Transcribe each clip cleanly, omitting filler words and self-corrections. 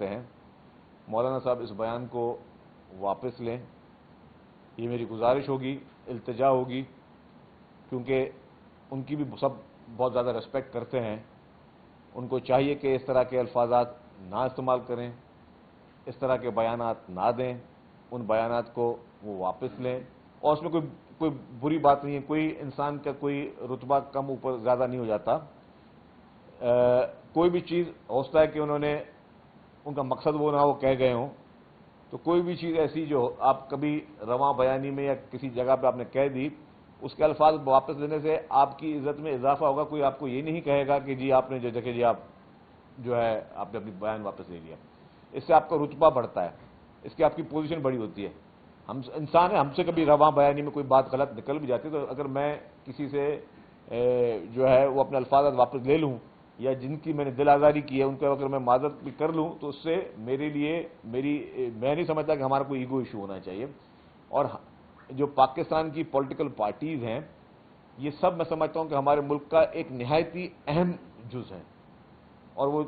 کرتے ہیں مولانا صاحب اس بیان کو واپس لیں. یہ میری گزارش ہوگی, التجا ہوگی, کیونکہ ان کی بھی سب بہت زیادہ ریسپیکٹ کرتے ہیں. ان کو چاہیے کہ اس طرح کے الفاظات نہ استعمال کریں, اس طرح کے بیانات نہ دیں. ان بیانات کو وہ واپس لیں, اور اس میں کوئی بری بات نہیں ہے. کوئی انسان کا کوئی رتبہ کم اوپر زیادہ نہیں ہو جاتا. کوئی بھی چیز ہو سکتا ہے کہ انہوں نے, ان کا مقصد وہ نہ وہ کہہ گئے ہوں, تو کوئی بھی چیز ایسی جو آپ کبھی رواں بیانی میں یا کسی جگہ پہ آپ نے کہہ دی, اس کے الفاظ واپس لینے سے آپ کی عزت میں اضافہ ہوگا. کوئی آپ کو یہ نہیں کہے گا کہ جی آپ نے جو دیکھے جی آپ جو ہے آپ نے اپنی بیان واپس لے لیا. اس سے آپ کا رتبہ بڑھتا ہے, اس کی آپ کی پوزیشن بڑی ہوتی ہے. ہم انسان ہیں, ہم سے کبھی رواں بیانی میں کوئی بات غلط نکل بھی جاتی ہے, تو اگر میں کسی سے جو ہے وہ اپنے الفاظ واپس لے لوں, یا جن کی میں نے دل آزاری کی ہے ان کو اگر میں معذرت بھی کر لوں, تو اس سے میرے لیے میں نہیں سمجھتا کہ ہمارا کوئی ایگو ایشو ہونا چاہیے. اور جو پاکستان کی پولیٹیکل پارٹیز ہیں, یہ سب میں سمجھتا ہوں کہ ہمارے ملک کا ایک نہایت ہی اہم جز ہے. اور وہ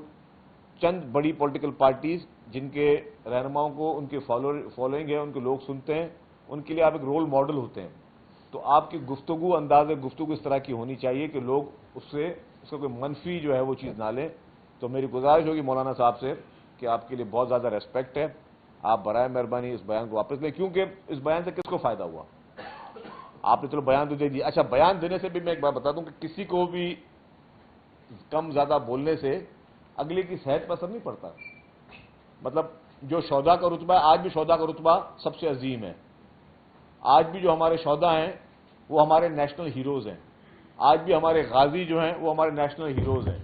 چند بڑی پولیٹیکل پارٹیز جن کے رہنماؤں کو ان کے فالوئنگ ہے, ان کے لوگ سنتے ہیں, ان کے لیے آپ ایک رول ماڈل ہوتے ہیں. تو آپ کی گفتگو, انداز گفتگو اس طرح کی ہونی چاہیے کہ لوگ اس کا کوئی منفی جو ہے وہ چیز نہ لیں. تو میری گزارش ہوگی مولانا صاحب سے کہ آپ کے لیے بہت زیادہ ریسپیکٹ ہے, آپ برائے مہربانی اس بیان کو واپس لیں. کیونکہ اس بیان سے کس کو فائدہ ہوا؟ آپ نے چلو بیان تو دے دیا. اچھا, بیان دینے سے بھی میں ایک بات بتا دوں کہ کسی کو بھی کم زیادہ بولنے سے اگلے کی صحت پر اثر نہیں پڑتا. مطلب جو شہداء کا رتبہ ہے, آج بھی شہداء کا رتبہ سب سے عظیم ہے. آج بھی جو ہمارے شہداء ہیں وہ ہمارے نیشنل ہیروز ہیں. آج بھی ہمارے غازی جو ہیں وہ ہمارے نیشنل ہیروز ہیں.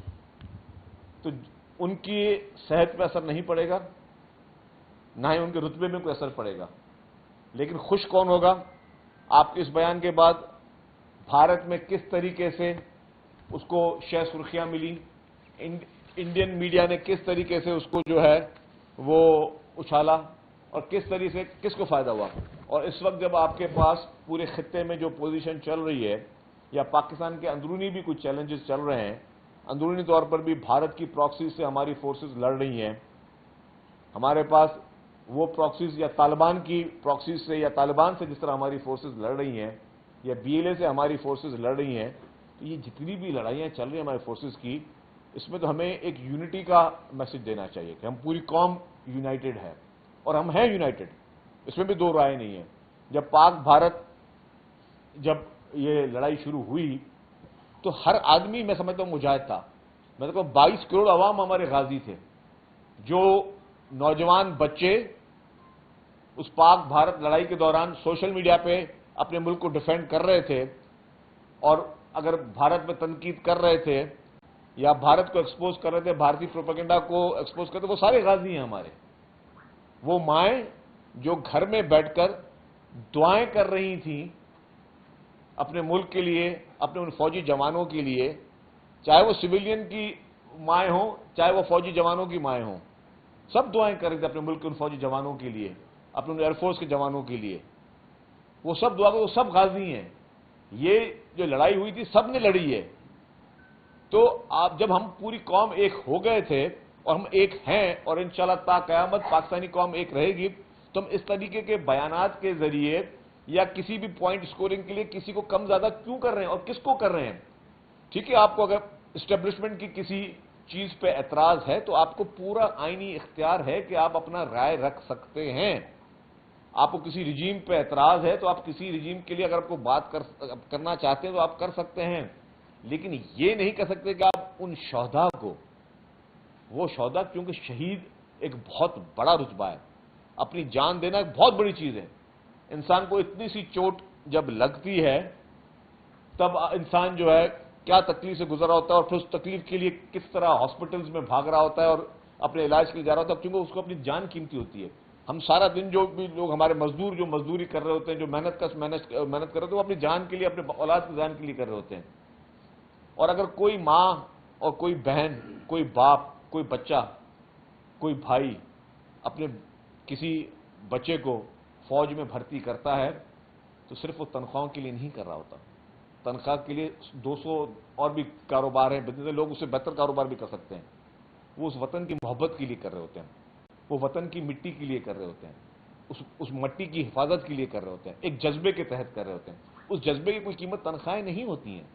تو ان کی صحت پہ اثر نہیں پڑے گا, نہ ہی ان کے رتبے میں کوئی اثر پڑے گا. لیکن خوش کون ہوگا؟ آپ کے اس بیان کے بعد بھارت میں کس طریقے سے اس کو شہ سرخیاں ملی, انڈین میڈیا نے کس طریقے سے اس کو جو ہے وہ اچھالا, اور کس طریقے سے کس کو فائدہ ہوا. اور اس وقت جب آپ کے پاس پورے خطے میں جو پوزیشن چل رہی ہے, یا پاکستان کے اندرونی بھی کچھ چیلنجز چل رہے ہیں, اندرونی طور پر بھی بھارت کی پراکسیز سے ہماری فورسز لڑ رہی ہیں. ہمارے پاس وہ پراکسیز یا طالبان کی پراکسیز سے, یا طالبان سے جس طرح ہماری فورسز لڑ رہی ہیں, یا BLA سے ہماری فورسز لڑ رہی ہیں, تو یہ جتنی بھی لڑائیاں چل رہی ہیں ہماری فورسز کی, اس میں تو ہمیں ایک یونٹی کا میسج دینا چاہیے کہ ہم پوری قوم یونائٹڈ ہے, اور ہم ہیں یونائٹڈ, اس میں بھی دو رائے نہیں ہے. جب پاک بھارت جب یہ لڑائی شروع ہوئی تو ہر آدمی میں سمجھتا ہوں مجاہد تھا. میں تو کہوں 22 کروڑ عوام ہمارے غازی تھے, جو نوجوان بچے اس پاک بھارت لڑائی کے دوران سوشل میڈیا پہ اپنے ملک کو ڈیفینڈ کر رہے تھے, اور اگر بھارت میں تنقید کر رہے تھے یا بھارت کو ایکسپوز کر رہے تھے, بھارتی پروپیگنڈا کو ایکسپوز کرتے, وہ سارے غازی ہیں ہمارے. وہ مائیں جو گھر میں بیٹھ کر دعائیں کر رہی تھیں اپنے ملک کے لیے, اپنے ان فوجی جوانوں کے لیے, چاہے وہ سویلین کی مائیں ہوں, چاہے وہ فوجی جوانوں کی مائیں ہوں, سب دعائیں کر رہے تھے اپنے ملک کے ان فوجی جوانوں کے لیے, اپنے ایئر فورس کے جوانوں کے لیے. وہ سب دعا وہ سب غازی ہیں. یہ جو لڑائی ہوئی تھی سب نے لڑی ہے. تو جب ہم پوری قوم ایک ہو گئے تھے, اور ہم ایک ہیں, اور انشاءاللہ تا قیامت پاکستانی قوم ایک رہے گی, تو ہم اس طریقے کے بیانات کے ذریعے یا کسی بھی پوائنٹ سکورنگ کے لیے کسی کو کم زیادہ کیوں کر رہے ہیں, اور کس کو کر رہے ہیں. ٹھیک ہے, آپ کو اگر اسٹیبلشمنٹ کی کسی چیز پہ اعتراض ہے تو آپ کو پورا آئینی اختیار ہے کہ آپ اپنا رائے رکھ سکتے ہیں. آپ کو کسی رجیم پہ اعتراض ہے تو آپ کسی رجیم کے لیے اگر آپ کو بات کرنا چاہتے ہیں تو آپ کر سکتے ہیں. لیکن یہ نہیں کر سکتے کہ آپ ان شہداء کو, وہ شہداء کیونکہ شہید ایک بہت بڑا رتبہ ہے, اپنی جان دینا ایک بہت بڑی چیز ہے. انسان کو اتنی سی چوٹ جب لگتی ہے تب انسان جو ہے کیا تکلیف سے گزرا ہوتا ہے, اور پھر اس تکلیف کے لیے کس طرح ہاسپٹلز میں بھاگ رہا ہوتا ہے اور اپنے علاج کے لیے جا رہا ہوتا ہے, کیونکہ اس کو اپنی جان قیمتی ہوتی ہے. ہم سارا دن جو بھی لوگ ہمارے مزدور جو مزدوری کر رہے ہوتے ہیں, جو محنت کر رہے ہوتے ہیں, وہ اپنی جان کے لیے, اپنے اولاد کی جان کے لیے کر رہے ہوتے ہیں. اور اگر کوئی ماں اور کوئی بہن, کوئی باپ, کوئی بچہ, کوئی بھائی اپنے کسی بچے کو فوج میں بھرتی کرتا ہے تو صرف وہ تنخواہوں کے لیے نہیں کر رہا ہوتا. تنخواہ کے لیے 200 اور بھی کاروبار ہیں, لوگ اسے بہتر کاروبار بھی کر سکتے ہیں. وہ اس وطن کی محبت کے لیے کر رہے ہوتے ہیں. وہ وطن کی مٹی کے لیے کر رہے ہوتے ہیں, اس مٹی کی حفاظت کے لیے کر رہے ہوتے ہیں, ایک جذبے کے تحت کر رہے ہوتے ہیں. اس جذبے کی کوئی قیمت تنخواہیں نہیں ہوتی ہیں.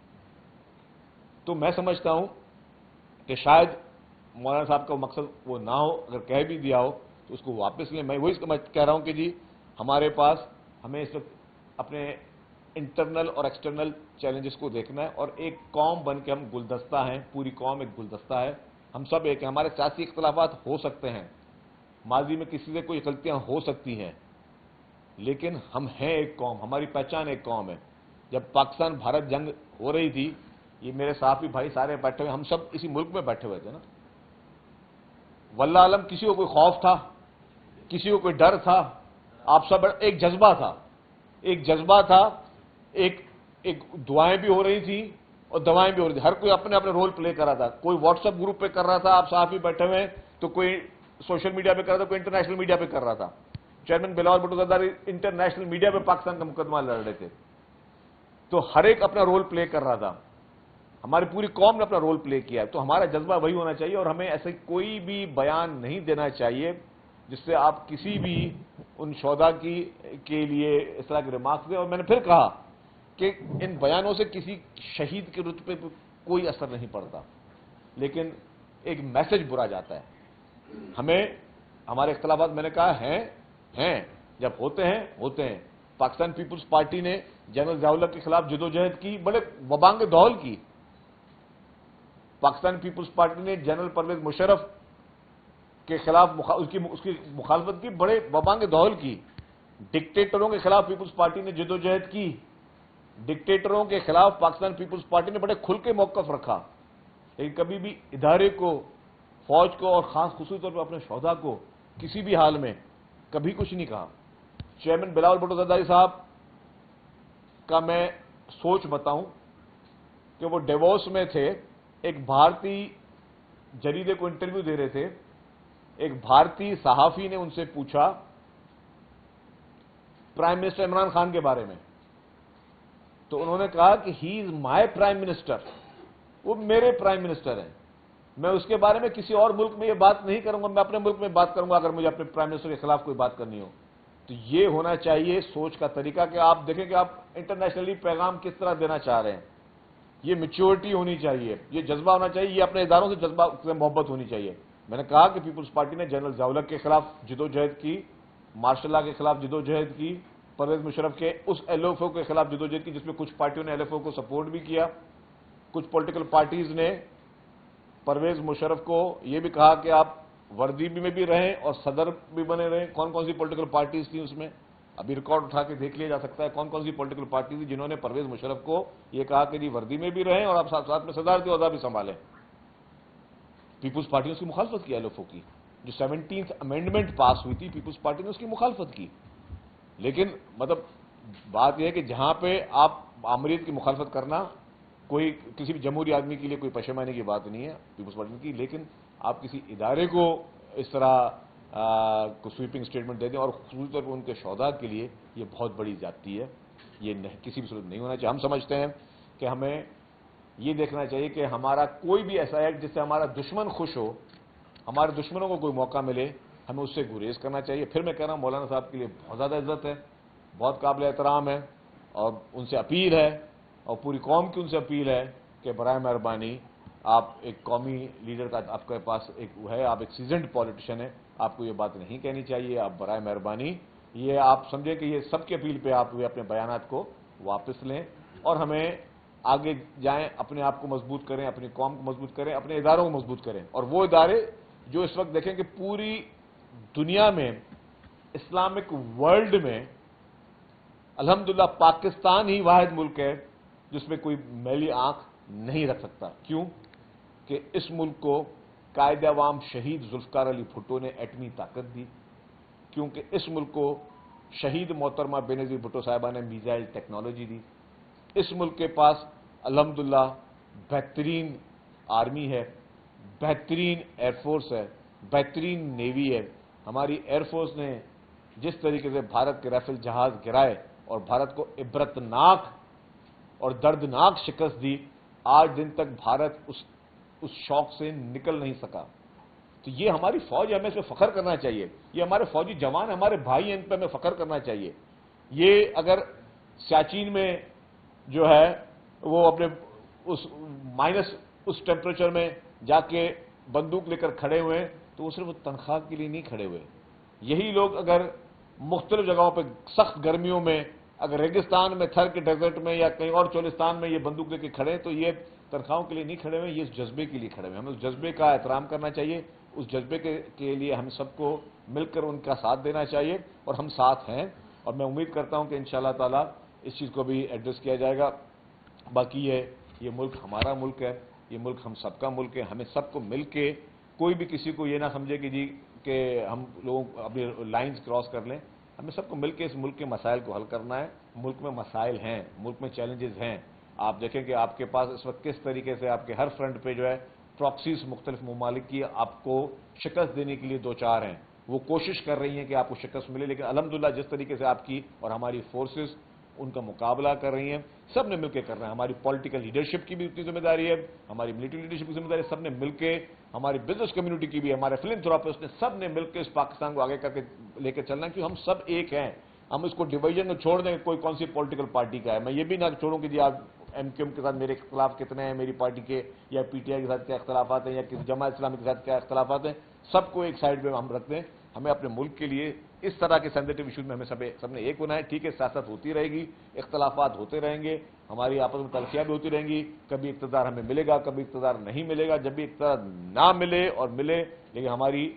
تو میں سمجھتا ہوں کہ شاید مولانا صاحب کا مقصد وہ نہ ہو, اگر کہہ بھی دیا ہو تو اس کو واپس لیں. میں وہی کہہ رہا ہوں کہ جی ہمارے پاس ہمیں اس وقت اپنے انٹرنل اور ایکسٹرنل چیلنجز کو دیکھنا ہے, اور ایک قوم بن کے ہم گلدستہ ہیں, پوری قوم ایک گلدستہ ہے. ہم سب ایک ہیں. ہمارے سیاسی اختلافات ہو سکتے ہیں, ماضی میں کسی سے کوئی غلطیاں ہو سکتی ہیں, لیکن ہم ہیں ایک قوم, ہماری پہچان ایک قوم ہے. جب پاکستان بھارت جنگ ہو رہی تھی, یہ میرے صحافی بھائی سارے بیٹھے ہوئے, ہم سب اسی ملک میں بیٹھے ہوئے تھے نا. واللہ عالم کسی کو کوئی خوف تھا, کسی کو کوئی ڈر تھا, آپ سب ایک جذبہ تھا, ایک جذبہ تھا, ایک دعائیں بھی ہو رہی تھیں اور دوائیں بھی ہو رہی تھیں. ہر کوئی اپنے اپنے رول پلے کر رہا تھا. کوئی واٹس ایپ گروپ پہ کر رہا تھا, آپ صحافی بیٹھے ہوئے, تو کوئی سوشل میڈیا پہ کر رہا تھا, کوئی انٹرنیشنل میڈیا پہ کر رہا تھا. Chairman Bilawal Bhutto Zardari international media پہ پاکستان کا مقدمہ لڑ رہے تھے. تو ہر ایک اپنا رول پلے کر رہا تھا. ہماری پوری قوم نے اپنا رول پلے کیا ہے. تو ہمارا جذبہ وہی ہونا چاہیے, اور ہمیں ایسے کوئی بھی بیان نہیں دینا چاہیے جس سے آپ کسی بھی ان شہداء کے لیے اس طرح کے ریمارکس دیں. اور میں نے پھر کہا کہ ان بیانوں سے کسی شہید کے رتبے پہ کوئی اثر نہیں پڑتا, لیکن ایک میسج برا جاتا ہے. ہمیں ہمارے اختلافات میں نے کہا ہیں, جب ہوتے ہیں. پاکستان پیپلز پارٹی نے جنرل ضیاء الحق کے خلاف جدوجہد کی, بڑے وبانگ دول کی. پاکستان پیپلز پارٹی نے جنرل پرویز مشرف کے خلاف اس کی مخالفت کی, بڑے وبانگ دول کی. ڈکٹیٹروں کے خلاف پیپلز پارٹی نے جدوجہد کی. ڈکٹیٹروں کے خلاف پاکستان پیپلز پارٹی نے بڑے کھل کے موقف رکھا. لیکن کبھی بھی ادارے کو, فوج کو, اور خصوصی طور پر اپنے شہداء کو کسی بھی حال میں کبھی کچھ نہیں کہا. چیئرمین بلاول بھٹو زرداری صاحب کا میں سوچ بتاؤں کہ وہ ڈیووس میں تھے, ایک بھارتی جریدے کو انٹرویو دے رہے تھے. ایک بھارتی صحافی نے ان سے پوچھا پرائم منسٹر عمران خان کے بارے میں, تو انہوں نے کہا کہ ہی از مائی پرائم منسٹر, وہ میرے پرائم منسٹر ہیں. میں اس کے بارے میں کسی اور ملک میں یہ بات نہیں کروں گا, میں اپنے ملک میں بات کروں گا اگر مجھے اپنے پرائم منسٹر کے خلاف کوئی بات کرنی ہو. تو یہ ہونا چاہیے سوچ کا طریقہ کہ آپ دیکھیں کہ آپ انٹرنیشنلی پیغام کس طرح دینا چاہ رہے ہیں. یہ میچورٹی ہونی چاہیے, یہ جذبہ ہونا چاہیے, یہ اپنے اداروں سے جذبہ سے محبت ہونی چاہیے. میں نے کہا کہ پیپلز پارٹی نے جنرل ضیاء الحق کے خلاف جدوجہد کی, مارشل لا کے خلاف جدوجہد کی, پرویز مشرف کے اس ایل ایف او کے خلاف جدوجہد کی جس میں کچھ پارٹیوں نے ایل ایف او کو سپورٹ بھی کیا. کچھ پولیٹیکل پارٹیز نے پرویز مشرف کو یہ بھی کہا کہ آپ وردی میں بھی رہیں اور صدر بھی بنے رہیں. کون کون سی پولیٹیکل پارٹیز تھیں اس میں, ابھی ریکارڈ اٹھا کے دیکھ لیا جا سکتا ہے کون کون سی پولیٹیکل پارٹیز تھی جنہوں نے پرویز مشرف کو یہ کہا کہ جی وردی میں بھی رہیں اور آپ ساتھ ساتھ میں صدارتی عہدہ بھی سنبھالیں. پیپلز پارٹی نے اس کی مخالفت کی, ایل ایف او کی. جو 17th امینڈمنٹ پاس ہوئی تھی پیپلز پارٹی نے اس کی مخالفت کی. لیکن مطلب بات یہ ہے کہ جہاں پہ آپ آمریت کی مخالفت کرنا کوئی کسی بھی جمہوری آدمی کے لیے کوئی پشیمانی کی بات نہیں ہے پیپلز پارٹی کی, لیکن آپ کسی ادارے کو اس طرح کو سویپنگ اسٹیٹمنٹ دے دیں, اور خصوصی طور پر ان کے شہداء کے لیے یہ بہت بڑی زیادتی ہے. یہ کسی بھی صورت نہیں ہونا چاہیے. ہم سمجھتے ہیں کہ ہمیں یہ دیکھنا چاہیے کہ ہمارا کوئی بھی ایسا ایکٹ جس سے ہمارا دشمن خوش ہو, ہمارے دشمنوں کو کوئی موقع ملے, ہمیں اس سے گریز کرنا چاہیے. پھر میں کہہ رہا ہوں مولانا صاحب کے لیے بہت زیادہ عزت ہے, بہت قابل احترام ہے, اور ان سے اپیل ہے اور پوری قوم کی ان سے اپیل ہے کہ برائے مہربانی آپ ایک قومی لیڈر کا آپ کے پاس ایک ہے, آپ ایک سیزنڈ پولیٹیشین ہیں, آپ کو یہ بات نہیں کہنی چاہیے. آپ برائے مہربانی یہ آپ سمجھیں کہ یہ سب کی اپیل پہ آپ اپنے بیانات کو واپس لیں, اور ہمیں آگے جائیں, اپنے آپ کو مضبوط کریں, اپنی قوم کو مضبوط کریں, اپنے اداروں کو مضبوط کریں. اور وہ ادارے جو اس وقت دیکھیں کہ پوری دنیا میں, اسلامک ورلڈ میں الحمدللہ پاکستان ہی واحد ملک ہے جس میں کوئی میلی آنکھ نہیں رکھ سکتا. کیوں کہ اس ملک کو قائد عوام شہید ذوالفقار علی بھٹو نے ایٹمی طاقت دی, کیونکہ اس ملک کو شہید محترمہ بینظیر بھٹو صاحبہ نے میزائل ٹیکنالوجی دی. اس ملک کے پاس الحمدللہ بہترین آرمی ہے, بہترین ایئر فورس ہے, بہترین نیوی ہے. ہماری ایئر فورس نے جس طریقے سے بھارت کے رائفل جہاز گرائے اور بھارت کو عبرتناک اور دردناک شکست دی, آج دن تک بھارت اس شوق سے نکل نہیں سکا. تو یہ ہماری فوج ہے، ہمیں اس پہ فخر کرنا چاہیے. یہ ہمارے فوجی جوان ہمارے بھائی ہیں، ان پہ ہمیں فخر کرنا چاہیے. یہ اگر سیاچین میں جو ہے وہ اپنے اس مائنس اس ٹیمپریچر میں جا کے بندوق لے کر کھڑے ہوئے ہیں تو وہ صرف تنخواہ کے لیے نہیں کھڑے ہوئے. یہی لوگ اگر مختلف جگہوں پہ سخت گرمیوں میں اگر ریگستان میں تھر کے ڈیزرٹ میں یا کہیں اور چولستان میں یہ بندوق لے کے کھڑے ہیں تو یہ تنخواہوں کے لیے نہیں کھڑے ہوئے، یہ اس جذبے کے لیے کھڑے ہوئے. ہمیں اس جذبے کا احترام کرنا چاہیے، اس جذبے کے لیے ہم سب کو مل کر ان کا ساتھ دینا چاہیے، اور ہم ساتھ ہیں. اور میں امید کرتا ہوں کہ انشاءاللہ تعالی اس چیز کو بھی ایڈریس کیا جائے گا. باقی یہ ملک ہمارا ملک ہے، یہ ملک ہم سب کا ملک ہے. ہمیں سب کو مل کے، کوئی بھی کسی کو یہ نہ سمجھے کہ جی کہ ہم لوگ اپنی لائنز کراس کر لیں. ہمیں سب کو مل کے اس ملک کے مسائل کو حل کرنا ہے. ملک میں مسائل ہیں، ملک میں چیلنجز ہیں. آپ دیکھیں کہ آپ کے پاس اس وقت کس طریقے سے آپ کے ہر فرنٹ پہ جو ہے پراکسیز مختلف ممالک کی آپ کو شکست دینے کے لیے دو چار ہیں. وہ کوشش کر رہی ہیں کہ آپ کو شکست ملے، لیکن الحمدللہ جس طریقے سے آپ کی اور ہماری فورسز ان کا مقابلہ کر رہی ہیں، سب نے مل کے کر رہے ہیں. ہماری پولیٹیکل لیڈرشپ کی بھی اتنی ذمہ داری ہے، ہماری ملٹری لیڈرشپ کی ذمہ داری ہے، سب نے مل کے، ہماری بزنس کمیونٹی کی بھی، ہمارے فلنتھراپسٹ نے، سب نے مل کے اس پاکستان کو آگے کر کے لے کے چلنا ہے، کیونکہ ہم سب ایک ہیں. ہم اس کو ڈویژن میں چھوڑ دیں کوئی کون سی پولیٹیکل پارٹی کا ہے. میں یہ بھی نہ چھوڑوں کہ جی آپ ایم کیو ایم کے ساتھ میرے اختلاف کتنے ہیں، میری پارٹی کے یا پی ٹی آئی کے ساتھ کیا اختلافات ہیں، یا کسی جماعت اسلامی کے ساتھ کیا اختلافات ہیں، سب کو ایک سائڈ پہ ہم رکھتے ہیں. ہمیں اپنے ملک کے لیے اس طرح کے سینسیٹیو ایشوز میں ہمیں سب نے ایک ہونا ہے. ٹھیک ہے، سیاست ہوتی رہے گی، اختلافات ہوتے رہیں گے، ہماری آپس میں تلخیاں بھی ہوتی رہیں گی. کبھی اقتدار ہمیں ملے گا، کبھی اقتدار نہیں ملے گا. جب بھی اقتدار نہ ملے اور ملے، لیکن ہماری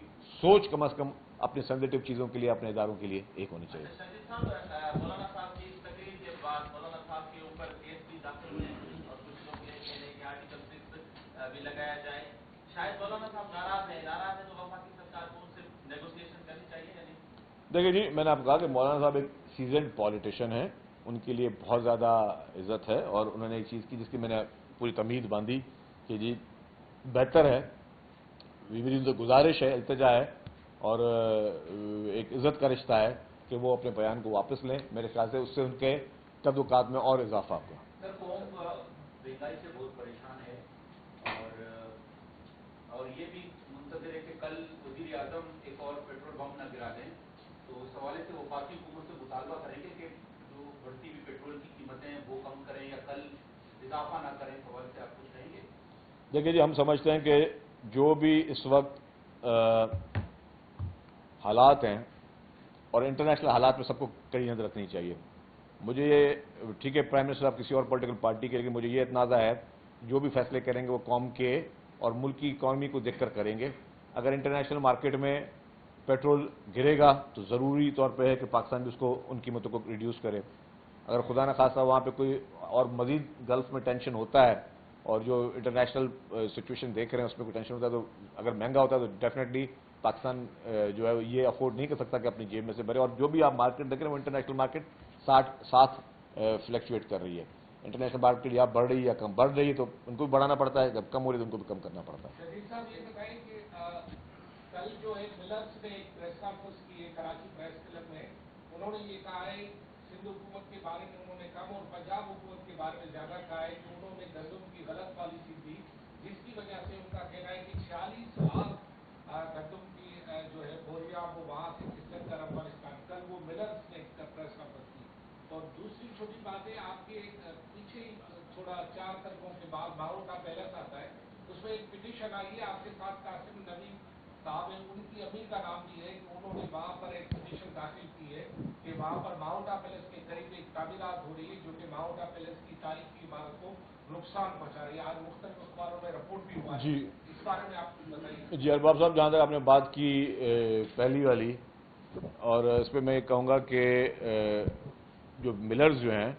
سوچ کم از کم اپنی سینسیٹیو چیزوں کے لیے، اپنے اداروں کے لیے ایک ہونی چاہیے. مولانا صاحب کی اس تقریر کے بعد مولانا صاحب کے اوپر کیس بھی داخل ہوئے اور کچھ لوگ یہ کہہ رہے ہیں کہ آرٹیکل 6 بھی لگایا جائے. شاید مولانا صاحب ناراض ہیں تو وفاقی سرکار کو ان سے نیگوسیشن کرنی چاہیے یا نہیں؟ دیکھیے جی، میں نے آپ کو کہا کہ مولانا صاحب ایک سیزنڈ پالیٹیشین ہیں، ان کے لیے بہت زیادہ عزت ہے، اور انہوں نے ایک چیز کی جس کی میں نے پوری تمہید باندھی کہ جی بہتر ہے، میری ان سے گزارش ہے، التجا ہے اور ایک عزت کا رشتہ ہے کہ وہ اپنے بیان کو واپس لیں. میرے خیال سے اس سے ان کے قدوکات میں اور اضافہ ہوگا. سر قوم مہنگائی سے بہت پریشان ہے اور یہ بھی منتظر ہے کہ کل وزیر اعظم ایک اور پیٹرول بم نہ گرا دیں. تو اس حوالے سے وفاقی حکومت سے مطالبہ کریں گے کہ جو بڑھتی ہوئی پیٹرول کی قیمتیں ہیں وہ کم کریں یا کل اضافہ نہ کریں. اس حوالے سے آپ کچھ کہیں گے؟ دیکھیے جی، ہم سمجھتے ہیں کہ جو بھی اس وقت حالات ہیں اور انٹرنیشنل حالات میں سب کو کڑی نظر رکھنی چاہیے. مجھے یہ ٹھیک ہے پرائم منسٹر آپ کسی اور پولیٹیکل پارٹی کے، لیکن مجھے یہ اتنازع ہے جو بھی فیصلے کریں گے وہ قوم کے اور ملک کی اکانومی کو دیکھ کر کریں گے. اگر انٹرنیشنل مارکیٹ میں پیٹرول گرے گا تو ضروری طور پہ ہے کہ پاکستان بھی اس کو ان قیمتوں کو ریڈیوس کرے. اگر خدا نہ خواستہ وہاں پہ کوئی اور مزید گلف میں ٹینشن ہوتا ہے اور جو انٹرنیشنل سچویشن دیکھ رہے ہیں اس میں کوئی ٹینشن ہوتا ہے تو اگر مہنگا ہوتا ہے تو ڈیفینیٹلی پاکستان جو ہے یہ افورڈ نہیں کر سکتا کہ اپنی جیب میں سے بھرے. اور جو بھی آپ مارکیٹ دیکھ رہے ہیں وہ انٹرنیشنل مارکیٹ ساتھ فلیکچویٹ کر رہی ہے. انٹرنیشنل مارکیٹ یا بڑھ رہی ہے یا کم بڑھ رہی ہے تو ان کو بھی بڑھانا پڑتا ہے، جب کم ہو رہی ہے تو ان کو بھی کم کرنا پڑتا ہے. شہید صاحب یہ بتائیں کہ کل جو ہے ملرس نے ایک پریس کانفرنس کی ہے کراچی پریس کلب میں، انہوں نے یہ کہا ہے سندھ حکومت کے بارے میں انہوں نے کم اور پنجاب حکومت کے بارے میں زیادہ کہا ہے کہ انہوں نے گندم کی غلط پالیسی دی، جس کی وجہ سے ان کا کہنا ہے کہ 46 لاکھ گندم کی جو ہے بوریاں وہ وہاں سے کھسک کر افغانستان. کل وہ ملرس نے پریس کانفرنس کی. اور دوسری چھوٹی بات ہے، آپ کے پیچھے تھوڑا 4 قدموں کے بعد ماؤنٹ کا پیلس آتا ہے، اس میں ایک پٹیشن آئی ہے آپ کے ساتھ قاسم نبی صاحب ہیں، ان کی امیر کا نام بھی ہے کہ انہوں نے وہاں پر ایک پٹیشن داخل کی ہے کہ وہاں پر ماؤنٹا پیلس کے قریب ایک تعمیرات ہو رہی ہے جو کہ ماؤنٹا پیلس کی تاریخی عمارت کو نقصان پہنچا رہی ہے. آج مختلف اخباروں میں رپورٹ بھی ہوا ہے. جی اس بارے میں آپ کچھ بتائیے. جی ارباب صاحب، جہاں تک آپ نے بات کی پہلی والی، اور اس پہ میں یہ کہوں گا کہ جو ملرز جو ہیں،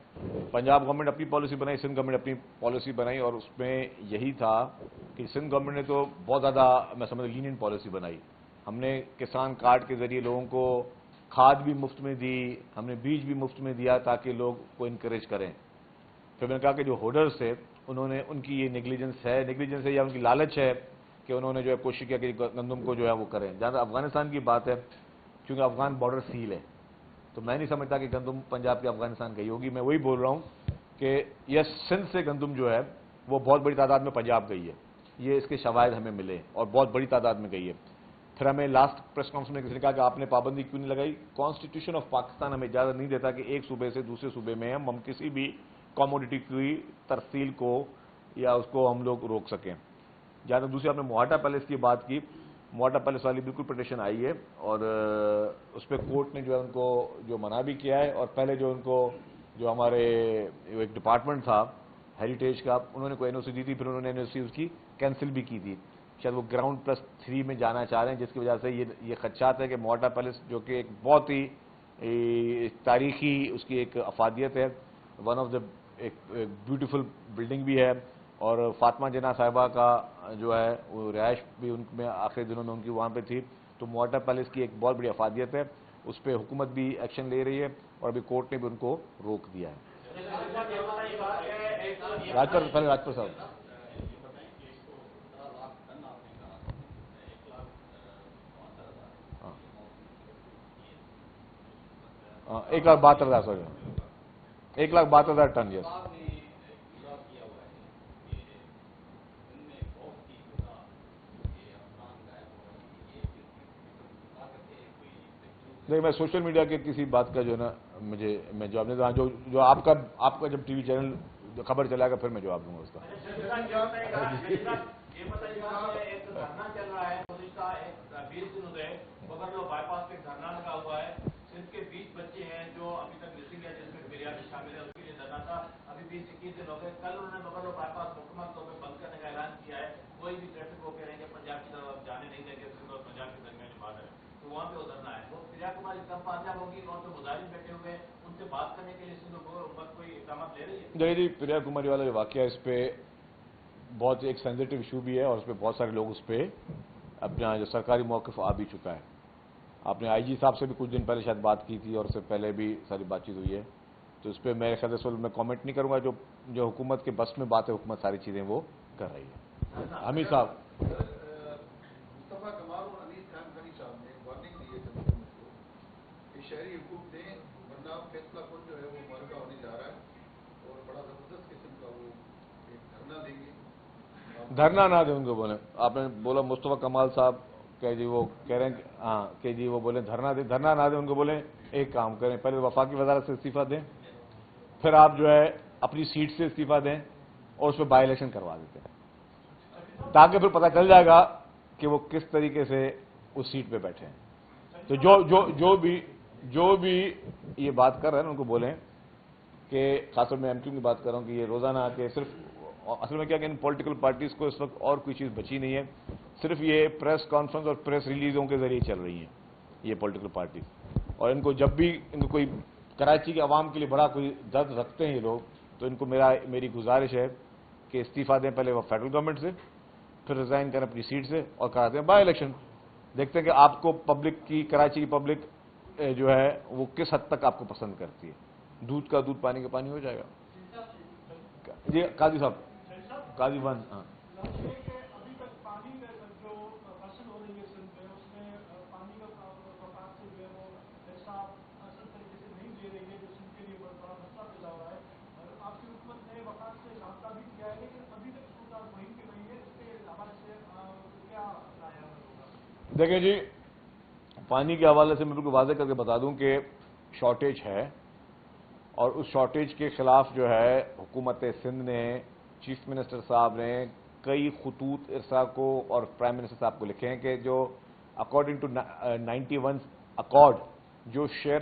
پنجاب گورنمنٹ اپنی پالیسی بنائی، سندھ گورنمنٹ اپنی پالیسی بنائی، اور اس میں یہی تھا کہ سندھ گورنمنٹ نے تو بہت زیادہ میں سمجھتا لینینٹ پالیسی بنائی. ہم نے کسان کارڈ کے ذریعے لوگوں کو کھاد بھی مفت میں دی، ہم نے بیج بھی مفت میں دیا تاکہ لوگ کو انکریج کریں. پھر میں نے کہا کہ جو ہولڈرز تھے انہوں نے، ان کی یہ نیگلیجنس ہے یا ان کی لالچ ہے کہ انہوں نے جو ہے کوشش کیا کہ گندم کو جو ہے وہ کریں. جہاں تک افغانستان کی بات ہے، کیونکہ افغان بارڈر سیل ہے تو میں نہیں سمجھتا کہ گندم پنجاب کے افغانستان گئی ہوگی. میں وہی بول رہا ہوں کہ یہ سندھ سے گندم جو ہے وہ بہت بڑی تعداد میں پنجاب گئی ہے. یہ اس کے شواہد ہمیں ملے اور بہت بڑی تعداد میں گئی ہے. پھر ہمیں لاسٹ پریس کانفرنس میں کسی نے کہا کہ آپ نے پابندی کیوں نہیں لگائی؟ کانسٹیٹیوشن آف پاکستان ہمیں اجازت نہیں دیتا کہ ایک صوبے سے دوسرے صوبے میں ہم کسی بھی کاموڈٹی کی ترسیل کو یا اس کو ہم لوگ روک سکیں. جہاں تک دوسری آپ نے موہاٹا پیلس کی بات کی، موہاٹا پیلس والی بالکل پٹیشن آئی ہے اور اس پہ کورٹ نے جو ہے ان کو جو منع بھی کیا ہے، اور پہلے جو ان کو جو ہمارے ایک ڈپارٹمنٹ تھا ہیریٹیج کا، انہوں نے کوئی این او سی دی تھی، پھر انہوں نے این او سی اس کی کینسل بھی کی تھی. شاید وہ گراؤنڈ پلس 3 میں جانا چاہ رہے ہیں، جس کی وجہ سے یہ خدشات ہے کہ موہاٹا پیلس جو کہ ایک بہت ہی تاریخی اس کی ایک افادیت ہے، ون آف دا ایک بیوٹیفل بلڈنگ بھی ہے، اور فاطمہ جناح صاحبہ کا جو ہے وہ رہائش بھی ان میں آخری دنوں میں ان کی وہاں پہ تھی. تو موہاٹا پیلس کی ایک بہت بڑی افادیت ہے، اس پہ حکومت بھی ایکشن لے رہی ہے اور ابھی کورٹ نے بھی ان کو روک دیا ہے. راجپور صاحب ہاں 1,72,000 سوری 1,72,000 ٹن. یس نہیں، میں سوشل میڈیا کے کسی بات کا جو ہے نا میں جواب نہیں دوں. جو آپ کا جب ٹی وی چینل خبر چلائے گا پھر میں جواب دوں گا اس کا. یہ بتائیے ایک دھرنا چل رہا ہے گزشتہ 20 دنوں سے ببرلو بائی پاس پہ دھرنا لگا ہوا ہے. سندھ کے 20 بچے ہیں جو ابھی تک مسنگ ہے، جس میں بریانی شامل ہے، اس کے لیے دھرنا تھا. ابھی 20-21 دن ہو گئے. کل انہوں نے ببرلو بائی پاس مکمل طور پہ بند کرنے کا اعلان کیا ہے. کوئی بھی ٹریفک وہ کہہ رہے ہیں کہ پنجاب کی طرف جانے نہیں دیں گے، سندھ اور پنجاب کے درمیان بارڈر ہے تو وہاں پہ اترنا ہے. وہ پریا کماری کب کامیاب ہوگی؟ وہاں پہ مظاہرین بیٹھے ہوئے ہیں، ان سے بات کرنے کے لیے سندھ حکومت کوئی اقدامات لے رہی ہے؟ جی پریا کماری والا جو واقعہ ہے اس پہ بہت ایک سینسیٹیو ایشو بھی ہے، اور اس پہ بہت سارے لوگ اس پہ اپنا جو سرکاری موقف آ بھی چکا ہے. آپ نے آئی جی صاحب سے بھی کچھ دن پہلے شاید بات کی تھی، اور اس سے پہلے بھی ساری بات چیت ہوئی ہے. تو اس پہ میرے خیال سے میں کامنٹ نہیں کروں گا. جو حکومت کے بس میں بات ہے، حکومت ساری چیزیں وہ کر رہی ہے. حمید صاحب مصطفیٰ کمال اور انیس خان غنی صاحب نے وارننگ دی ہے حکومت کو کہ شہری حقوق دیں، ورنہ فیصلہ کن جو ہے وہ مارکا ہونے جا رہا ہے، اور بڑا زبردست قسم کا وہ ایک دھرنا دیں گے. دھرنا نہ دیں ان کو بولیں. آپ نے بولا مصطفیٰ کمال صاحب کہ جی وہ کہہ رہے ہیں کہ ہاں کہ جی وہ بولیں دھرنا نہ دیں. ان کو بولیں ایک کام کریں، پہلے وفاقی وزارت سے استعفیٰ دیں، پھر آپ جو ہے اپنی سیٹ سے استعفیٰ دیں اور اس پہ بائی الیکشن کروا دیتے ہیں، تاکہ پھر پتہ چل جائے گا کہ وہ کس طریقے سے اس سیٹ پہ بیٹھے ہیں. تو جو بھی یہ بات کر رہے ہیں ان کو بولیں کہ خاص طور میں ایم کیو کی بات کر رہا ہوں کہ یہ روزانہ آ کے صرف اصل میں کیا کہ ان پولیٹیکل پارٹیز کو اس وقت اور کوئی چیز بچی نہیں ہے، صرف یہ پریس کانفرنس اور پریس ریلیزوں کے ذریعے چل رہی ہیں یہ پولیٹیکل پارٹیز. اور ان کو جب بھی ان کو کوئی کراچی کے عوام کے لیے بڑا کوئی درد رکھتے ہیں یہ لوگ، تو ان کو میری گزارش ہے کہ استعفیٰ دیں پہلے وہ فیڈرل گورنمنٹ سے، پھر ریزائن کریں اپنی سیٹ سے اور کراتے ہیں بائی الیکشن. دیکھتے ہیں کہ آپ کو پبلک کی کراچی کی پبلک جو ہے وہ کس حد تک آپ کو پسند کرتی ہے. دودھ کا دودھ پانی کا پانی ہو جائے گا. جی قاضی صاحب قاضی ون ہاں ابھی تک پانی جو فصل ہو رہی ہے سندھ میں، اس میں پانی کا وفاق سے جو ہے وہ ایسا اصل طریقے سے نہیں دے رہی ہے، جو سندھ کے لیے بہت بڑا مسئلہ پیدا ہو رہا ہے. اور آپ کی حکومت نے وفاق سے رابطہ بھی کیا ہے، لیکن ابھی تک صورت وہیں کی وہیں ہے. اس کے حوالے سے کیا رائے ہوگا؟ دیکھیں جی، پانی کے حوالے سے میں بالکل واضح کر کے بتا دوں کہ شارٹیج ہے، اور اس شارٹیج کے خلاف جو ہے حکومت سندھ نے، چیف منسٹر صاحب نے کئی خطوط ارسا کو اور پرائم منسٹر صاحب کو لکھے ہیں کہ جو اکارڈنگ ٹو 91 اکارڈ جو شیئر